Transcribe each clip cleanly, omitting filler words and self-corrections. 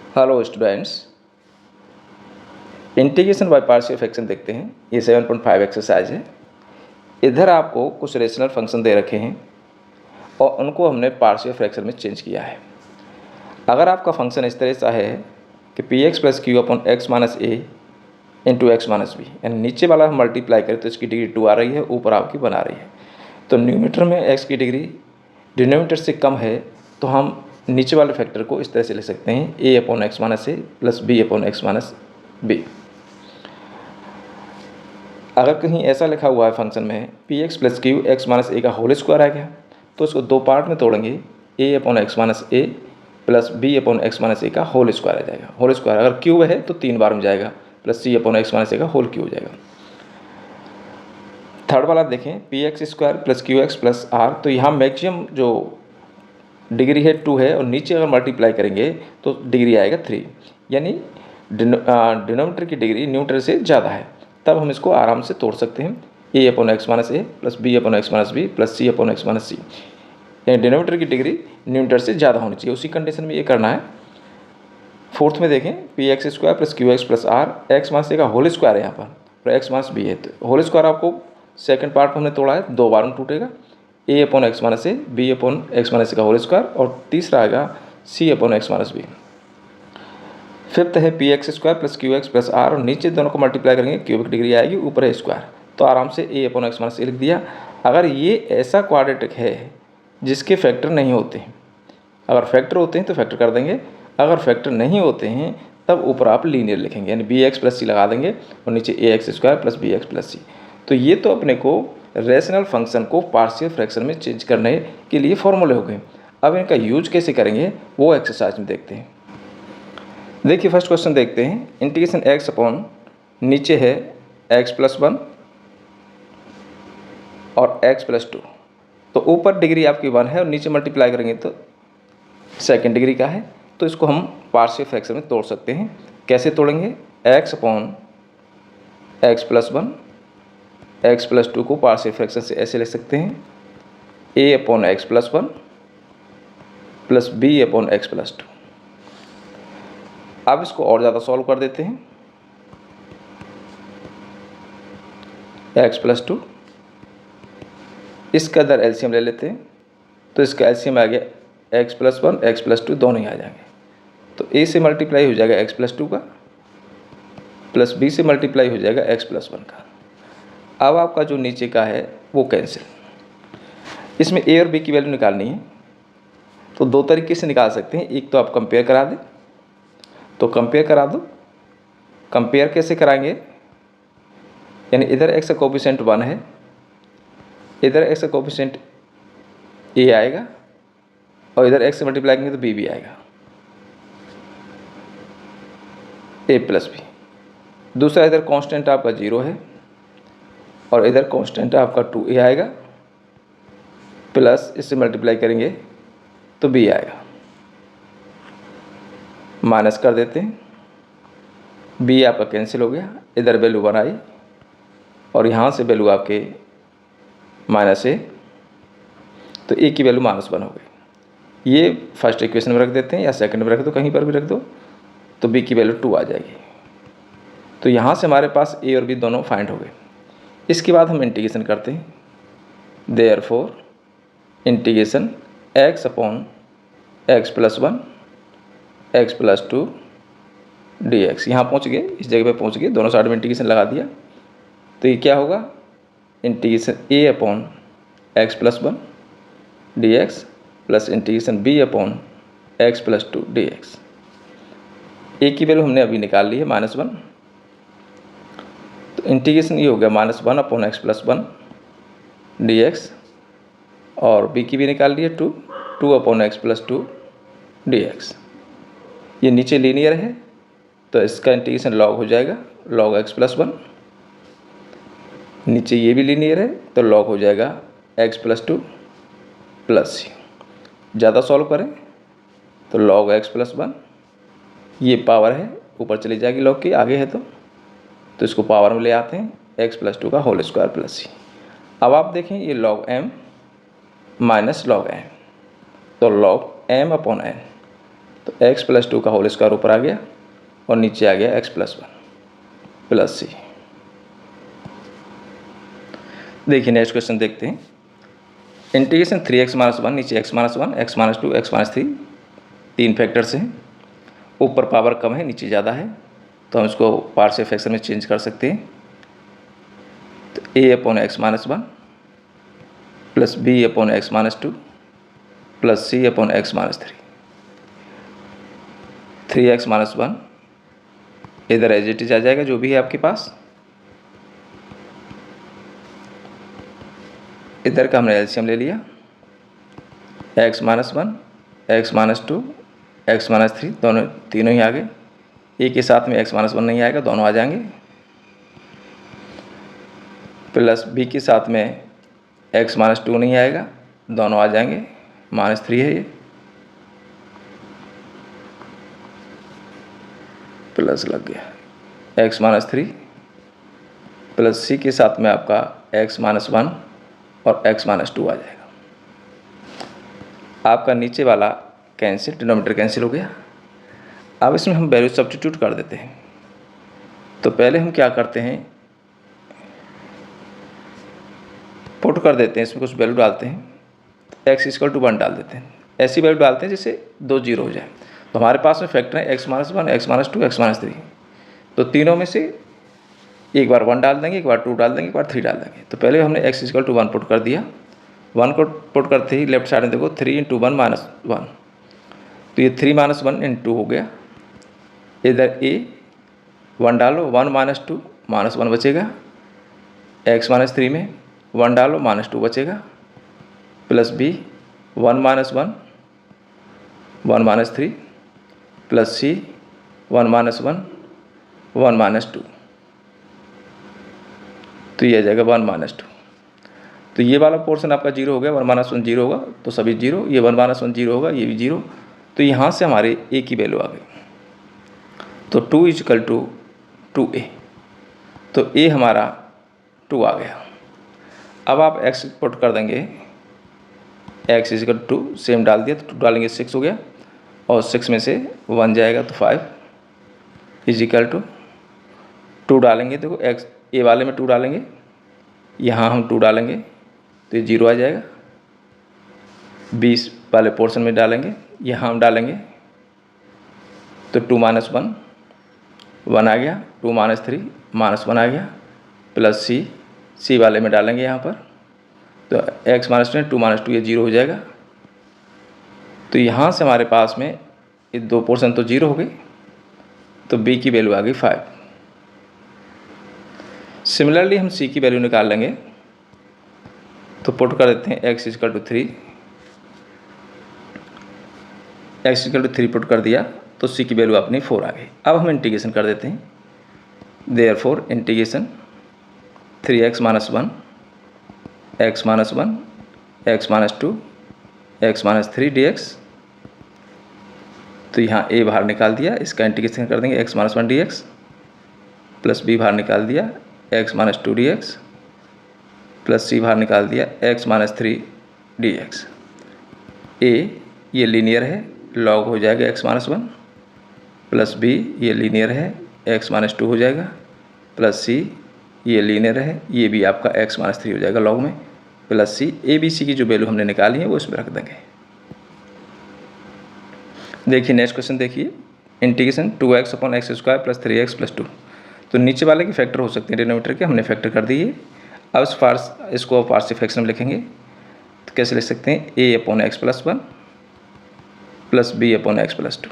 Hello students, integration by partial fraction देखते हैं। ये 7.5 एक्सरसाइज है। इधर आपको कुछ रेशनल फंक्शन दे रखे हैं और उनको हमने पार्शियल फ्रैक्शन में चेंज किया है। अगर आपका फंक्शन इस तरह सा है कि P X plus Q upon x minus A into X minus B, यानी नीचे वाला हम मल्टीप्लाई करें तो इसकी डिग्री 2 आ रही है, ऊपर आपकी 1 आ रही है। तो न्यूमरेटर में एक्स की डिग्री डिनोमिनेटर से कम है तो हम नीचे वाले फैक्टर को इस तरह से लिख सकते हैं A upon x minus A plus B upon x minus B. अगर कहीं ऐसा लिखा हुआ है फंक्शन में P X plus Q X minus ए का होल स्क्वायर आ गया तो इसको दो पार्ट में तोड़ेंगे, A upon x minus A plus B upon x minus ए का होल स्क्वायर आ जाएगा। होल स्क्वायर अगर क्यूब है तो 3 बार में जाएगा, प्लस सी अपॉन एक्स माइनस ए का होल क्यूब हो जाएगा। थर्ड वाला देखें, P x square plus Q x plus r, तो यहाँ मैक्सिमम जो डिग्री है 2 है और नीचे अगर मल्टीप्लाई करेंगे तो डिग्री आएगा 3, यानी डिनोमिनेटर की डिग्री न्यूमरेटर से ज़्यादा है। तब हम इसको आराम से तोड़ सकते हैं, A upon x minus A plus B upon x minus B plus C upon x minus C, यानी डिनोमिनेटर की डिग्री न्यूमरेटर से ज़्यादा होनी चाहिए। उसी कंडीशन में ये करना है। फोर्थ में देखें, P x square plus Q x plus R, X minus ए का होल स्क्वायर है यहाँ पर और एक्स माइनस बी है, तो होल स्क्वायर आपको सेकंड पार्ट में हमने तोड़ा है, 2 बार में टूटेगा। A upon x minus A, B upon x minus ए का होल स्क्वायर और तीसरा आएगा C upon x minus B. Fifth है P x square plus Q x plus R, और नीचे दोनों को मल्टीप्लाई करेंगे, क्यूबिक डिग्री आएगी, ऊपर है स्क्वायर, तो आराम से ए अपॉन एक्स माइनस ए लिख दिया। अगर ये ऐसा क्वाड्रेटिक है जिसके फैक्टर नहीं होते हैं, अगर फैक्टर होते हैं तो फैक्टर कर देंगे, अगर फैक्टर नहीं होते हैं तब ऊपर आप लीनियर लिखेंगे, यानी बी एक्स प्लस सी लगा देंगे और नीचे A X square plus B X plus C. तो ये तो अपने को रेशनल फंक्शन को पार्शियल फ्रैक्शन में चेंज करने के लिए फॉर्मूले हो गए। अब इनका यूज कैसे करेंगे वो एक्सरसाइज में देखते हैं। देखिए फर्स्ट क्वेश्चन देखते हैं, इंटीग्रेशन एक्स अपॉन नीचे है एक्स प्लस 1 और एक्स प्लस 2, तो ऊपर डिग्री आपकी 1 है और नीचे मल्टीप्लाई करेंगे तो सेकेंड डिग्री का है, तो इसको हम पार्शियल फ्रैक्शन में तोड़ सकते हैं। कैसे तोड़ेंगे, X upon x plus 1, x plus 2 को पार्शियल फ्रैक्शन से ऐसे लिख सकते हैं, A upon x plus 1 plus B upon x plus 2। अब इसको और ज़्यादा सॉल्व कर देते हैं, एक्स प्लस 2, इसका इधर एलसीएम ले लेते हैं, तो इसका एलसीएम आ गया एक्स प्लस 1 एक्स प्लस 2 दोनों ही आ जाएंगे, तो ए से मल्टीप्लाई हो जाएगा एक्स प्लस 2 का प्लस बी से मल्टीप्लाई हो जाएगा एक्स प्लस 1 का। अब आपका जो नीचे का है वो कैंसिल। इसमें ए और बी की वैल्यू निकालनी है, तो दो तरीके से निकाल सकते हैं। एक तो आप कंपेयर करा दें, तो कंपेयर करा दो। कंपेयर कैसे कराएंगे, यानी इधर एक्स का कोफिशिएंट 1 है, इधर एक्स का कोफिशिएंट ए आएगा और इधर एक्स से मल्टीप्लाई करेंगे तो बी भी आएगा, ए प्लस बी। दूसरा इधर कांस्टेंट आपका 0 है और इधर कांस्टेंट आपका 2a आएगा, प्लस इससे मल्टीप्लाई करेंगे तो b आएगा, माइनस कर देते हैं, b आपका कैंसिल हो गया, इधर वैल्यू 1 आई और यहाँ से वैल्यू आपके माइनस a, तो a की वैल्यू -1 हो गई। ये फर्स्ट इक्वेशन में रख देते हैं या सेकंड में रख दो, कहीं पर भी रख दो, तो b की वैल्यू 2 आ जाएगी। तो यहाँ से हमारे पास a और b दोनों फाइंड हो गए। इसके बाद हम इंटीग्रेशन करते हैं, therefore integration x upon x plus 1 x plus 2 D x. यहाँ पहुँच गए, इस जगह पे पहुँच गए, दोनों साइड में इंटीग्रेशन लगा दिया, तो ये क्या होगा, integration A upon x plus 1 D x plus integration B upon x plus 2 D X. ए की वैल्यू हमने अभी निकाल ली है -1, तो इंटीग्रेशन ये हो गया -1 upon x plus 1 D x, और बी की भी निकाल ली है 2 upon x plus 2 D x. ये नीचे लीनियर है तो इसका इंटीग्रेशन लॉग हो जाएगा लॉग एक्स प्लस 1, नीचे ये भी लीनियर है तो लॉग हो जाएगा एक्स प्लस 2 प्लस सी। ज़्यादा सॉल्व करें तो लॉग एक्स प्लस 1, ये पावर है ऊपर चली जाएगी लॉग की, आगे है तो इसको पावर में ले आते हैं, एक्स प्लस 2 का होल स्क्वायर प्लस सी। अब आप देखें ये log m minus log n, तो लॉग m अपॉन n, तो x प्लस 2 का होल स्क्वायर ऊपर आ गया और नीचे आ गया x प्लस 1 प्लस सी। देखिए नेक्स्ट क्वेश्चन देखते हैं। इंटीग्रेशन 3x माइनस 1, नीचे x minus 1, x minus 2, x minus 3, 3 factors हैं। ऊपर पावर कम है, नीचे ज़्यादा है, तो हम इसको पार्शियल फ्रैक्शन में चेंज कर सकते हैं। तो a upon x minus 1 plus b upon x minus 2 plus c upon x minus 3, 3x minus 1 इधर एज इट इज आ जाएगा जो भी है आपके पास। इधर का हमने एलसीएम ले लिया, x minus 1, x minus 2, x minus 3, दोनों तीनों ही आ गए। एक के साथ में x माइनस 1 नहीं आएगा, दोनों आ जाएंगे। प्लस b के साथ में x माइनस 2 नहीं आएगा, दोनों आ जाएंगे, माइनस 3 है ये, प्लस लग गया x माइनस 3 प्लस c के साथ में आपका x माइनस 1 और x माइनस 2 आ जाएगा। आपका नीचे वाला कैंसिल, डिनोमिनेटर कैंसिल हो गया। अब इसमें हम वैल्यू सब्स्टिट्यूट कर देते हैं। तो पहले हम क्या करते हैं, पुट कर देते हैं, इसमें कुछ वैल्यू डालते हैं। x इक्वल टू 1 डाल देते हैं, ऐसी वैल्यू डालते हैं जिससे 2 जीरो हो जाए। तो हमारे पास में फैक्टर है x minus 1, x minus 2, x minus 3। तो तीनों में से एक बार 1 डाल देंगे, एक बार 2 डाल देंगे, एक बार 3 डाल देंगे। तो पहले हमने x इक्वल टू 1 पुट कर दिया। 1 को पुट करते ही लेफ्ट साइड में देखो 3 इंटू 1 माइनस 1, तो ये 3 माइनस 1 इंटू हो गया। इधर a 1 डालो, 1 माइनस 2 माइनस 1 बचेगा। x माइनस 3 में 1 डालो, माइनस 2 बचेगा। Plus b 1 minus 1, 1 minus 3, plus c 1 minus 1, 1 minus 2, तो ये आ जाएगा 1 माइनस 2। तो ये वाला पोर्शन आपका जीरो हो गया, 1 माइनस 1 जीरो होगा तो सभी जीरो, ये 1 माइनस 1 जीरो होगा, ये भी जीरो। तो यहाँ से हमारे a की वैल्यू आ गई। तो 2 इक्वल टू 2a, तो a हमारा 2 आ गया। अब आप x पुट कर देंगे, x इक्वल टू सेम डाल दिया तो 2 डालेंगे 6 हो गया, और 6 में से 1 जाएगा तो 5 इक्वल टू 2 डालेंगे। देखो x a वाले में 2 डालेंगे, यहाँ हम 2 डालेंगे तो ये 0 आ जाएगा। 20 वाले पोर्शन में डालेंगे, यहाँ हम डालेंगे तो 2 माइनस 1, 1 आ गया। 2 माइनस 3 माइनस 1 आ गया। प्लस सी वाले में डालेंगे यहाँ पर, तो x माइनस 2 माइनस 2 ये 0 हो जाएगा। तो यहाँ से हमारे पास में ये 2 पोर्शन तो 0 हो गए, तो b की वैल्यू आ गई 5। सिमिलरली हम c की वैल्यू निकाल लेंगे, तो पुट कर देते हैं x equal to 3, x equal to 3 put कर दिया तो c की वैल्यू अपनी 4 आ गई। अब हम इंटीग्रेशन कर देते हैं। Therefore integration 3x minus 1, x minus 1, x minus 2, x minus 3 dx। तो यहाँ a बाहर निकाल दिया, इसका इंटीग्रेशन कर देंगे x minus 1 dx, plus b बाहर निकाल दिया x minus 2 dx, plus c बाहर निकाल दिया x माइनस 3 dx। a ये लीनियर है, लॉग हो जाएगा x माइनस 1, प्लस b ये लीनियर है, x माइनस 2 हो जाएगा, प्लस c ये लीनियर है, ये भी आपका x माइनस 3 हो जाएगा लॉग में, plus c। a b c की जो वैल्यू हमने निकाली है वो इसमें रख देंगे। देखिए नेक्स्ट क्वेश्चन देखिए, integration 2x upon x square plus 3x plus 2। तो नीचे वाले के फैक्टर हो सकते हैं डिनोमिनेटर के, हमने फैक्टर कर दिए। अब इसको पार्शियल फ्रैक्शन में लिखेंगे तो कैसे लिख सकते हैं, a upon x plus 1 plus b upon x plus 2।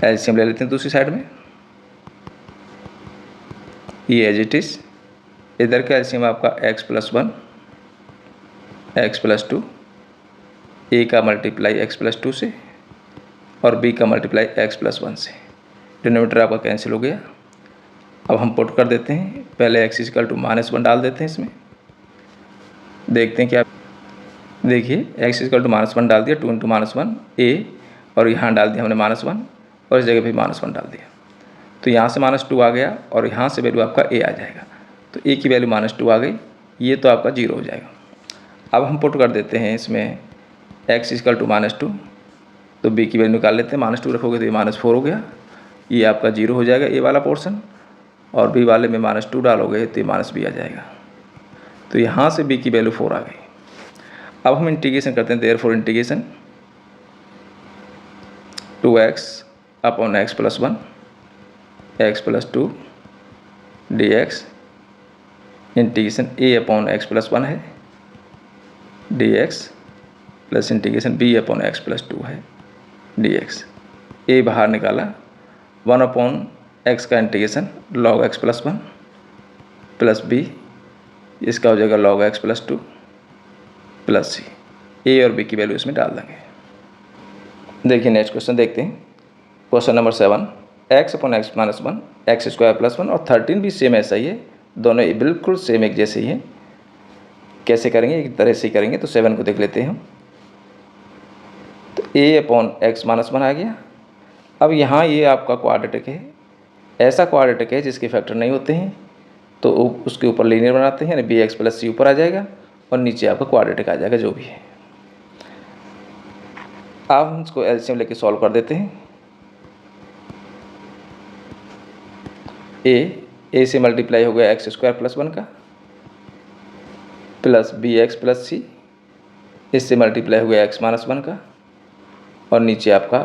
LCM ले लेते हैं दूसरी साइड में, ये एज इट इज। इधर का एलसीएम आपका x plus 1, x plus 2, a का मल्टीप्लाई x प्लस 2 से और b का मल्टीप्लाई x प्लस 1 से। डिनोमिनेटर आपका कैंसिल हो गया। अब हम पुट कर देते हैं, पहले x इक्वल टू माइनस 1 डाल देते हैं इसमें, देखते हैं क्या। देखिए x इक्वल टू माइनस 1 डाल दिया, 2 इंटू माइनस 1 a, और यहाँ डाल दिया हमने माइनस 1 और इस जगह पे माइनस 1 डाल दिया। तो यहाँ से माइनस 2 आ गया और यहाँ से वैल्यू आपका a आ जाएगा। तो a की वैल्यू माइनस 2 आ गई, ये तो आपका 0 हो जाएगा। अब हम पुट कर देते हैं इसमें x इक्वल टू माइनस 2 तो बी की वैल्यू निकाल लेते हैं, -2 रखोगे तो ये -4 हो गया, ये आपका 0 हो जाएगा ए वाला पोर्शन, और बी वाले में -2 डालोगे तो ये -b आ जाएगा। तो यहाँ से बी की वैल्यू 4 आ गई। अब हम इंटीग्रेशन करते हैं, therefore integration 2x upon x plus 1 x plus 2 dx integration a upon x plus 1 है dx plus integration b upon x plus 2 है dx। a बाहर निकाला, 1 अपॉन x का integration log x plus 1 plus b, इसका हो जाएगा log x plus 2 plus c। a और b की वैल्यू इसमें डाल देंगे। देखिए नेक्स्ट क्वेश्चन देखते हैं, question number 7, x upon x minus 1 x square plus 1 और 13 भी सेम ऐसा ही है, दोनों बिल्कुल सेम एक जैसे ही हैं। कैसे करेंगे, एक तरह से ही करेंगे। तो 7 को देख लेते हैं हम। तो a अपॉन एक्स माइनस 1 आ गया। अब यहाँ ये आपका क्वाड्रेटिक है, ऐसा क्वाड्रेटिक है जिसके फैक्टर नहीं होते हैं, तो उसके ऊपर लीनियर बनाते हैं, यानी बी एक्स प्लस सी ऊपर आ जाएगा और नीचे आपका क्वाड्रेटिक आ जाएगा जो भी है। अब हम इसको एलसीएम लेके सॉल्व कर देते हैं। ए से मल्टीप्लाई हो गया एक्स स्क्वायर प्लस 1 का, प्लस बी एक्स प्लस सी, इससे मल्टीप्लाई हो गया एक्स माइनस 1 का, और नीचे आपका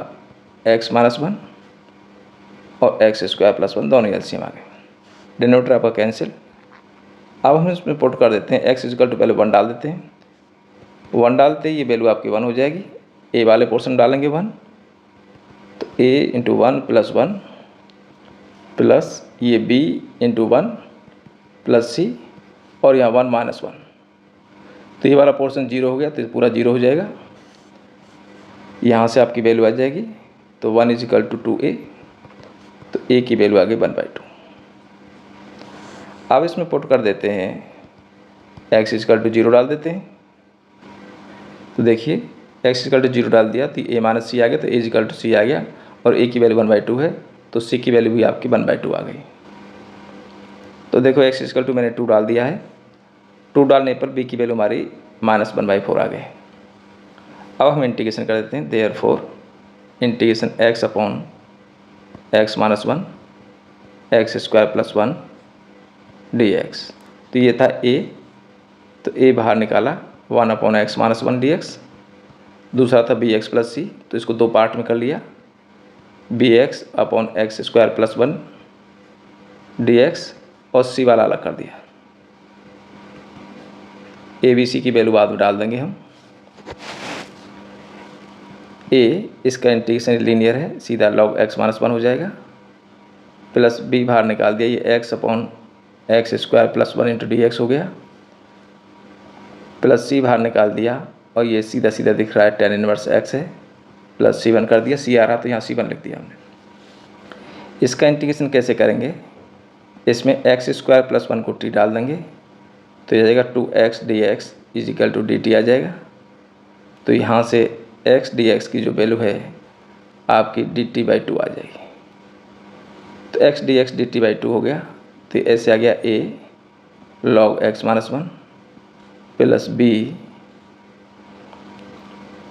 एक्स माइनस 1 और एक्स स्क्वायर प्लस 1 दोनों एलसीएम आ गए। डिनोमिनेटर आपका कैंसिल। अब हम इसमें पुट कर देते हैं, एक्स इक्वल टू पहले 1 डाल देते हैं, 1 डालते ही ये वैल्यू आपकी 1 हो जाएगी। ए वाले पोर्शन डालेंगे 1, तो ए इंटू 1 प्लस 1 प्लस ये बी इंटू 1 प्लस सी, और यहाँ 1 माइनस 1, तो ये वाला पोर्शन 0 हो गया, तो पूरा 0 हो जाएगा। यहाँ से आपकी वैल्यू आ जाएगी, तो 1 इज इक्वल टू 2a, तो a की वैल्यू आ गई 1/2। अब इसमें पुट कर देते हैं, x इक्वल टू 0 डाल देते हैं। तो देखिए x इक्वल टू 0 डाल दिया तो a माइनस सी आ गया, तो a इक्वल टू सी आ गया, और a की वैल्यू 1/2 है, तो c की वैल्यू भी आपकी 1/2 आ गई। तो देखो x इक्वल टू मैंने 2 डाल दिया है, 2 डालने पर b की वैल्यू हमारी -1/4 आ गई। अब हम इंटीग्रेशन कर देते हैं, therefore integration x upon x minus 1 x square plus 1 dx। तो ये था a, तो a बाहर निकाला, 1 अपॉन एक्स माइनस 1 dx। दूसरा था bx प्लस सी, तो इसको 2 पार्ट में कर लिया, bx upon x square plus 1 dx, और c वाला अलग कर दिया। a b c की वैल्यू बाद में डाल देंगे हम। a इसका इंटीग्रेशन लीनियर है, सीधा log x माइनस 1 हो जाएगा, प्लस b बाहर निकाल दिया, ये x upon x square plus 1 into dx हो गया, प्लस c बाहर निकाल दिया, और ये सीधा सीधा दिख रहा है tan इनवर्स x है, प्लस c1 कर दिया, c आ रहा तो यहाँ c1 लिख दिया हमने। इसका इंटीग्रेशन कैसे करेंगे, इसमें एक्स स्क्वायर प्लस 1 को t डाल देंगे, तो ये जाएगा 2x dx is equal to dt आ जाएगा। तो यहाँ से x dx की जो वैल्यू है आपकी dt/2 आ जाएगी। तो x dx dt/2 हो गया, तो ऐसे आ गया a log x minus 1 plus b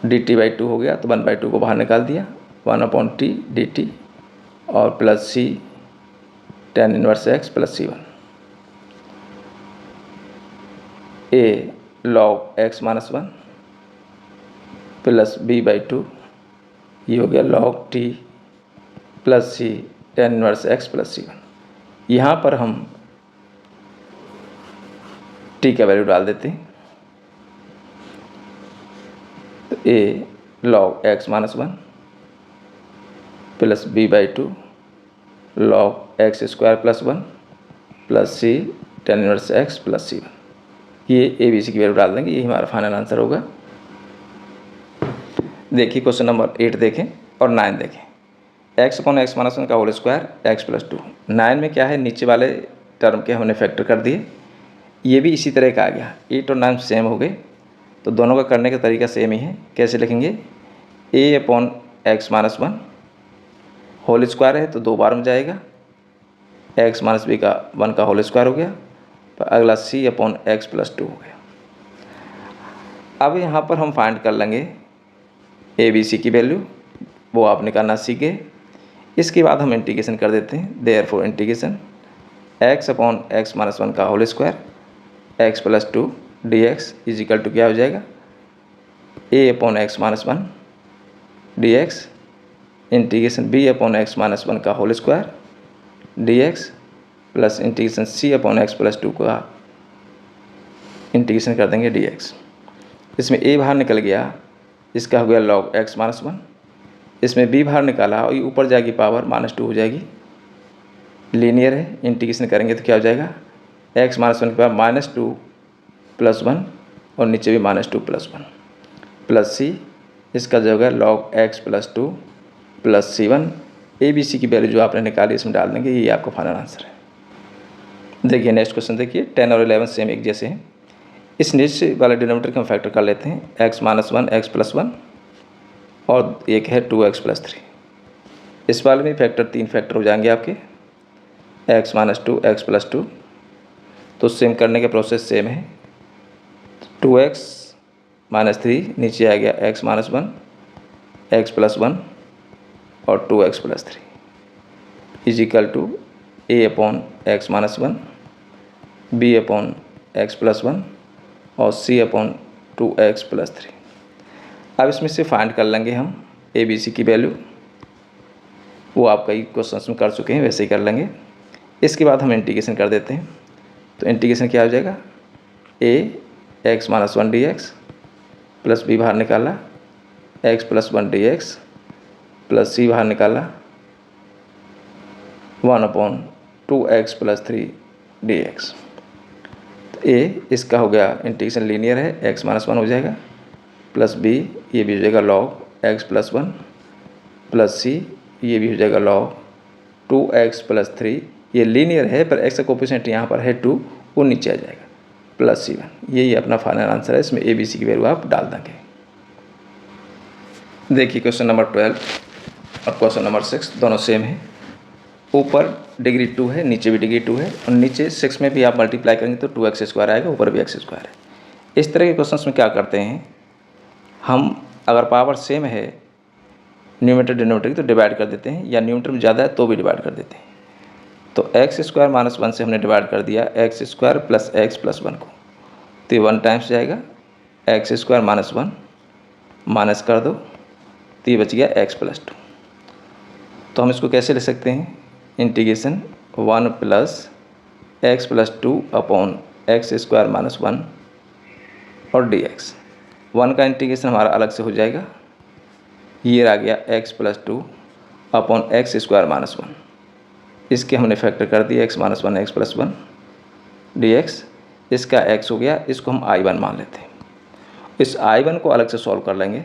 dt/2 हो गया, तो 1/2 को बाहर निकाल दिया, 1/t dt, और plus c tan inverse x plus c1 a log x minus 1 plus b/2, ये हो गया log t plus c tan inverse x plus c1। यहाँ पर हम t का वैल्यू डाल देते हैं, तो a log x minus 1 plus b/2 log x square plus 1 plus c tan inverse x plus c1, ये ए बी सी की वैल्यू डाल देंगे, यही हमारा फाइनल आंसर होगा। देखिए क्वेश्चन नंबर 8 देखें और 9 देखें, x अपॉन एक्स माइनस 1 का होल स्क्वायर x प्लस 2। 9 में क्या है, नीचे वाले टर्म के हमने फैक्टर कर दिए, ये भी इसी तरह का आ गया, 8 और 9 सेम हो गए, तो दोनों का करने का तरीका सेम ही है। कैसे लिखेंगे, a upon x minus 1 whole square है तो 2 बार में जाएगा, x माइनस b का 1 का होल स्क्वायर हो गया, तो अगला c अपॉन एक्स प्लस 2 हो गया। अब यहाँ पर हम फाइंड कर लेंगे ए बी सी की वैल्यू, वो आप निकालना सीख गए। इसके बाद हम इंटीग्रेशन कर देते हैं। Therefore integration x upon x minus 1 का whole square x plus 2 D x is equal to क्या हो जाएगा, a upon x minus 1 D x integration b upon x minus 1 का whole square d x plus integration c upon x plus 2 का integration कर देंगे D x. इसमें a बाहर निकल गया, इसका हो गया log x माइनस 1, इसमें b बाहर निकाला और ये ऊपर जाएगी पावर -2 हो जाएगी। लीनियर है, इंटीग्रेशन करेंगे तो क्या हो जाएगा, x माइनस 1 के पावर -2 प्लस 1 और नीचे भी -2 प्लस 1 प्लस c, इसका जो होगा log x plus 2 plus c1। A b c की वैल्यू जो आपने निकाली इसमें डाल देंगे, ये आपका फाइनल आंसर है। देखिए नेक्स्ट क्वेश्चन देखिए, 10 और 11 सेम एक जैसे हैं। इस नीचे वाले डिनोमिनेटर को हम फैक्टर कर लेते हैं, x माइनस 1 एक्स प्लस 1 और एक है 2x प्लस 3। इस वाले में फैक्टर 3 फैक्टर हो जाएंगे आपके, x माइनस 2 एक्स प्लस 2। तो सेम करने का प्रोसेस सेम है। 2x माइनस 3 नीचे आ गया x माइनस 1 एक्स प्लस 1 और 2x plus 3 is equal to a upon x minus 1 b upon x plus 1 और c अपॉन 2x प्लस 3। अब इसमें से फाइंड कर लेंगे हम ए बी सी की वैल्यू, वो आप कई क्वेश्चन में कर चुके हैं, वैसे ही कर लेंगे। इसके बाद हम इंटीग्रेशन कर देते हैं। तो इंटीग्रेशन क्या हो जाएगा, a x minus 1 D x plus b बाहर निकाला x plus 1 D x plus c बाहर निकाला 1 upon 2x plus 3 D x. तो a इसका हो गया इंटीग्रेशन लीनियर है, x माइनस 1 हो जाएगा प्लस b ये भी हो जाएगा log x plus 1 plus c ये भी हो जाएगा log 2x प्लस 3। ये लीनियर है पर x का कोफिशिएंट यहाँ पर है 2, वो नीचे आ जाएगा प्लस c1। यही अपना फाइनल आंसर है। इसमें ए बी सी की वैल्यू आप डाल देंगे। देखिए क्वेश्चन नंबर 12 और क्वेश्चन नंबर 6 दोनों सेम है। ऊपर डिग्री 2 है, नीचे भी डिग्री 2 है और नीचे 6 में भी आप मल्टीप्लाई करेंगे तो 2x स्क्वायर आएगा, ऊपर भी x स्क्वायर है। इस तरह के क्वेश्चन में क्या करते हैं हम, अगर पावर सेम है न्यूमरेटर डिनोमिनेटर की तो डिवाइड कर देते हैं, या न्यूमरेटर में ज़्यादा है तो भी डिवाइड कर देते हैं। तो एक्स स्क्वायर माइनस 1 से हमने डिवाइड कर दिया x square plus x plus 1 को, तो ये 1 टाइम्स जाएगा एक्स स्क्वायर माइनस 1 माइनस कर दो तो ये बच गया एक्स प्लस 2। तो हम इसको कैसे ले सकते हैं, integration 1 plus x plus 2 upon x square minus 1 और डी एक्स। 1 का इंटीग्रेशन हमारा अलग से हो जाएगा, ये आ गया x plus 2 upon x square minus 1। इसके हमने फैक्टर कर दिया x minus 1 x plus 1 D x. इसका x हो गया, इसको हम I1 मान लेते हैं। इस I1 को अलग से सॉल्व कर लेंगे।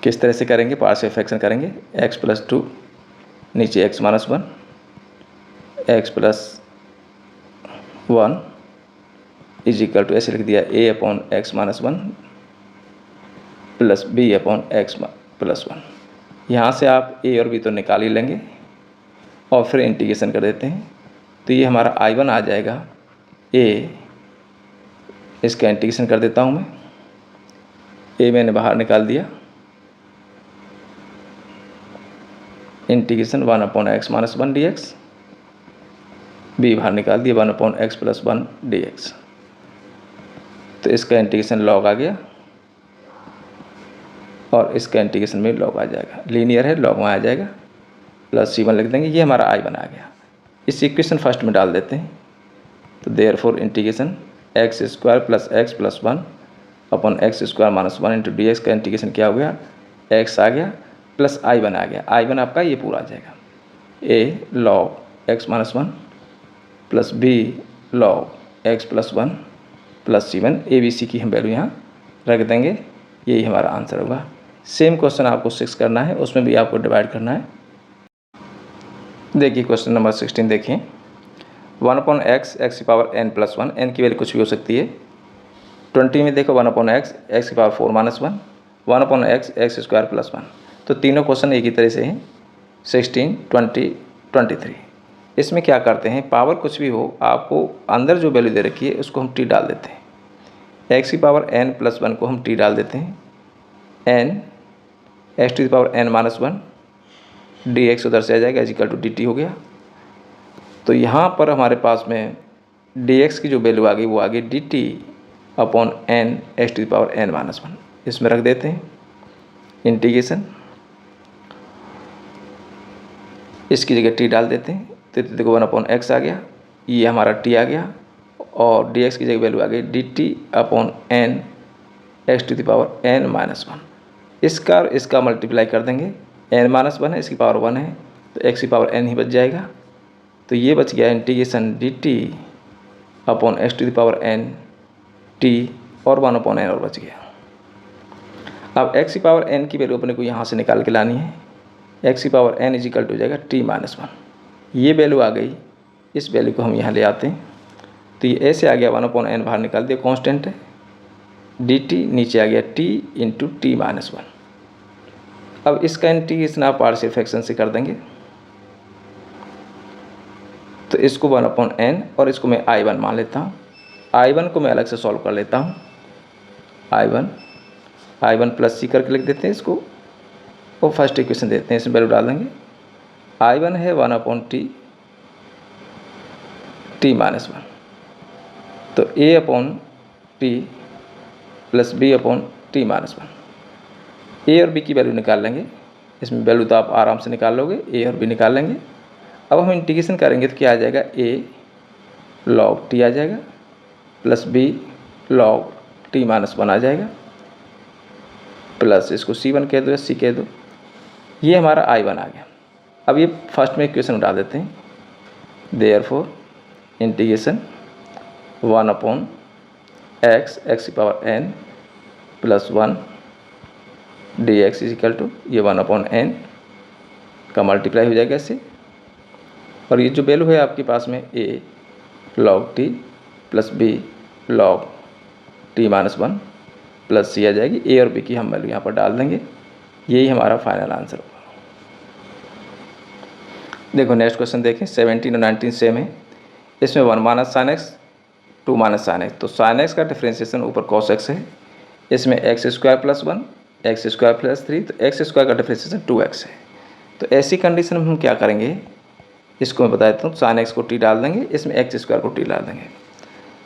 किस तरह से करेंगे, पार्शियल फ्रैक्शन करेंगे। x प्लस 2 नीचे x minus 1 x plus 1 is equal to ऐसे लिख दिया a upon x minus 1 plus b upon x plus 1। यहाँ से आप a और b तो निकाल ही लेंगे और फिर इंटीग्रेशन कर देते हैं। तो ये हमारा I1 आ जाएगा a, इसका इंटीग्रेशन कर देता हूँ मैं। a मैंने बाहर निकाल दिया, integration 1 upon x minus 1 D x, b बाहर निकाल दिया 1 upon x plus 1 D x. तो इसका इंटीग्रेशन लॉग आ गया और इसका इंटीग्रेशन में लॉग आ जाएगा, लीनियर है लॉग में आ जाएगा प्लस c1 लिख देंगे। ये हमारा I1 आ गया। इस इक्वेशन फर्स्ट में डाल देते हैं। तो therefore integration x square plus x plus 1 upon x square minus 1 into D x का इंटीग्रेशन क्या हो गया, x आ गया प्लस I1 आ गया। I1 आपका ये पूरा आ जाएगा, a log x minus 1 plus b log x plus 1 plus c1। A b c की हम वैल्यू यहाँ रख देंगे, यही हमारा आंसर होगा। सेम क्वेश्चन आपको 6 करना है, उसमें भी आपको डिवाइड करना है। देखिए क्वेश्चन नंबर 16 देखिए, 1 अपॉन एक्स एक्स की पावर n प्लस 1, n की वैल्यू कुछ भी हो सकती है। 20 में देखो 1 अपॉन एक्स एक्स की power 4 minus 1, 1 upon x x square plus 1। तो तीनों क्वेश्चन एक ही तरह से हैं, 16, 20, 23। इसमें क्या करते हैं, पावर कुछ भी हो आपको अंदर जो वैल्यू दे रखी है उसको हम t डाल देते हैं। एक्स की पावर n प्लस 1 को हम t डाल देते हैं, n x to the power n minus one d x उधर से आ जाएगा is equal to d t हो गया। तो यहाँ पर हमारे पास में डी एक्स की जो वैल्यू आ गई वो आ गई d t upon n x to the power n minus one. इसमें रख देते हैं इंटीग्रेशन, इसकी जगह टी डाल देते हैं तो देखो 1/x आ गया, ये हमारा टी आ गया और डी एक्स की जगह वैल्यू आ गई d t upon n x to the power n minus one. इसका और इसका मल्टीप्लाई कर देंगे, n माइनस वन है, इसकी पावर वन है तो x की पावर n ही बच जाएगा। तो ये बच गया integration d t upon x to the power n t और 1/n और बच गया। अब x की पावर n की वैल्यू अपने को यहाँ से निकाल के लानी है, x की power n is equal to हो जाएगा t माइनस वन। ये वैल्यू आ गई, इस वैल्यू को हम यहाँ ले आते हैं तो ये ऐसे आ गया 1/n बाहर निकाल दिया, कांस्टेंट है डी टी, नीचे आ गया t into T minus one. अब इसका इंटीग्रेशन आप पार्शियल फ्रैक्शन से कर देंगे तो इसको 1/n और इसको मैं I1 मान लेता हूँ। I1 को मैं अलग से सॉल्व कर लेता हूँ, I1 प्लस सी करके लिख देते हैं इसको और फर्स्ट इक्वेशन देते हैं, इसमें वैल्यू डाल देंगे। I1 है 1/t टी माइनस वन, तो a upon T plus b upon T minus one. a और b की वैल्यू निकाल लेंगे, इसमें वैल्यू तो आप आराम से निकाल लोगे, a और b निकाल लेंगे। अब हम इंटीग्रेशन करेंगे तो क्या आ जाएगा, a log t आ जाएगा plus b log t minus one आ जाएगा प्लस इसको c1 कह दो या c कह दो। ये हमारा I1 आ गया। अब ये फर्स्ट में इक्वेशन उठा देते हैं, देयरफॉर इंटीग्रेशन 1/x एक्स की power n plus 1 D x is equal to ये 1/n का मल्टीप्लाई हो जाएगा इससे, और ये जो वैल्यू है आपके पास में a log t plus b log t minus one plus c आ जाएगी। a और b की हम वैल्यू यहाँ पर डाल देंगे, यही हमारा फाइनल आंसर होगा। देखो नेक्स्ट क्वेश्चन देखें, 17 और 19 सेम है। इसमें 1 minus sine x 2 minus sine x, तो साइन एक्स का डिफ्रेंसिएशन ऊपर कॉस एक्स है, इसमें x square plus 1 x square plus 3, तो एक्स स्क्वायर का डिफ्रेंसिएशन 2x है। तो ऐसी कंडीशन में हम क्या करेंगे, इसको मैं बता देता हूँ, साइन एक्स को टी डाल देंगे, इसमें एक्स स्क्वायर को टी डाल देंगे,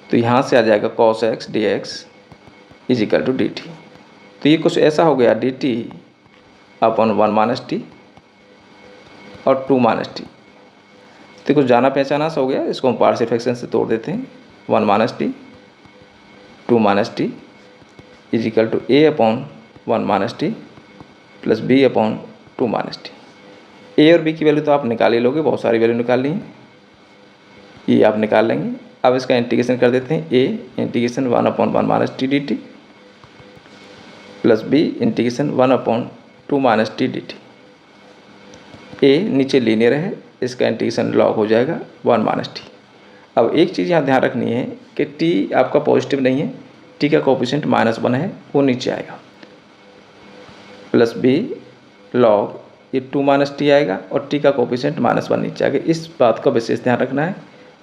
तो यहाँ से आ जाएगा cos x d x is equal to d t. तो ये कुछ ऐसा हो गया d t upon 1 minus t और 2 माइनस टी, तो कुछ जाना पहचाना सा हो गया। इसको हम पार्शियल फ्रैक्शन से तोड़ देते हैं, 1 minus t 2 minus t is equal to a upon 1 minus t plus b upon 2 minus t. a और b की वैल्यू तो आप निकाल ही लोगे, बहुत सारी वैल्यू निकाल ली है, ये आप निकाल लेंगे। अब इसका इंटीग्रेशन कर देते हैं, a integration 1/1 minus T D T plus b integration 1/2 minus T D T. a नीचे लीनियर है, इसका इंटीग्रेशन लॉग हो जाएगा 1 माइनस टी। अब एक चीज़ यहाँ ध्यान रखनी है कि t आपका पॉजिटिव नहीं है, t का कोएफिशिएंट -1 है, वो नीचे आएगा, प्लस b लॉग ये 2 माइनस टी आएगा और t का कोएफिशिएंट -1 नीचे आएगा। इस बात का विशेष ध्यान रखना है,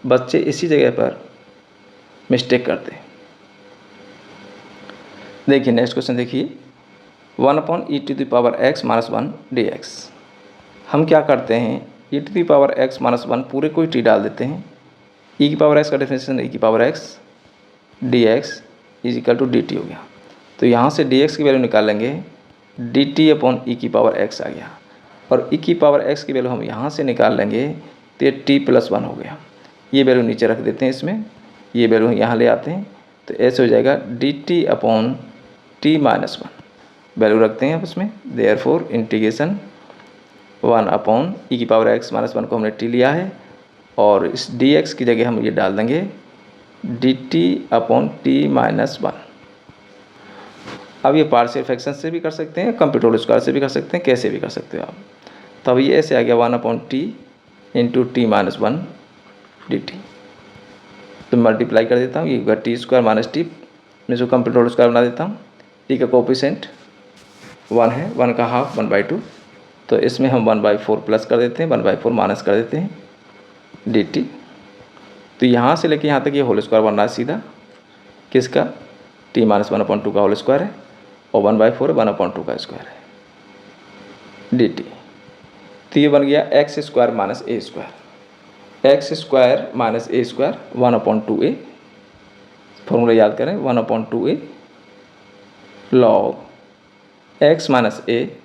बच्चे इसी जगह पर मिस्टेक करते हैं। देखिए नेक्स्ट क्वेश्चन देखिए, 1/e⁻x - 1 dx। हम क्या करते हैं, e⁻x - 1 पूरे को ही t डाल देते हैं, e⁻x का differentiation e⁻x dx is equal to dt हो गया। तो यहाँ से dx की वैल्यू निकाल लेंगे, dt अपॉन e⁻x आ गया, और e⁻x की वैल्यू हम यहाँ से निकाल लेंगे तो ये t + 1 हो गया। ये वैल्यू नीचे रख देते हैं, इसमें ये वैल्यू यहाँ ले आते हैं, तो ऐसे हो जाएगा dt अपॉन t - 1 वैल्यू रखते हैं आप उसमें, देयरफॉर इंटीग्रेशन 1/e⁻x - 1 को हमने t लिया है, और इस dx की जगह हम ये डाल देंगे dt अपॉन t - 1। अब ये पार्शियल फ्रैक्शन से भी कर सकते हैं, कंप्यूटर स्क्वायर से भी कर सकते हैं, कैसे भी कर सकते हो आप। तब ये ऐसे आ गया 1/t इंटू t - 1 dt। तो मल्टीप्लाई कर देता हूँ, ये होगा t स्क्वायर माइनस टी, मैं इसको कंप्यूटर स्क्वायर बना देता हूँ। t का कोएफिशिएंट 1 है, 1 का हाफ 1/2, तो इसमें हम 1/4 प्लस कर देते हैं, 1/4 माइनस कर देते हैं dt। तो यहाँ से लेके यहाँ तक ये होल स्क्वायर बन रहा है सीधा, किसका, t - 1/2 का होल स्क्वायर है, और 1/4 1/2 का स्क्वायर है। D t. तो ये बन गया एक्स स्क्वायर माइनस ए स्क्वायर। एक्स स्क्वायर माइनस ए स्क्वायर 1/2a, फॉर्मूला याद करें 1/2a लॉग एक्स माइनस ए,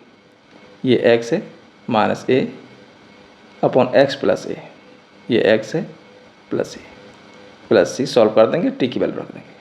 ये एक्स है, माइनस ए अपॉन एक्स प्लस ए, ये एक्स है प्लस ए प्लस सी। सॉल्व कर देंगे, टी की वैल्यू रख देंगे।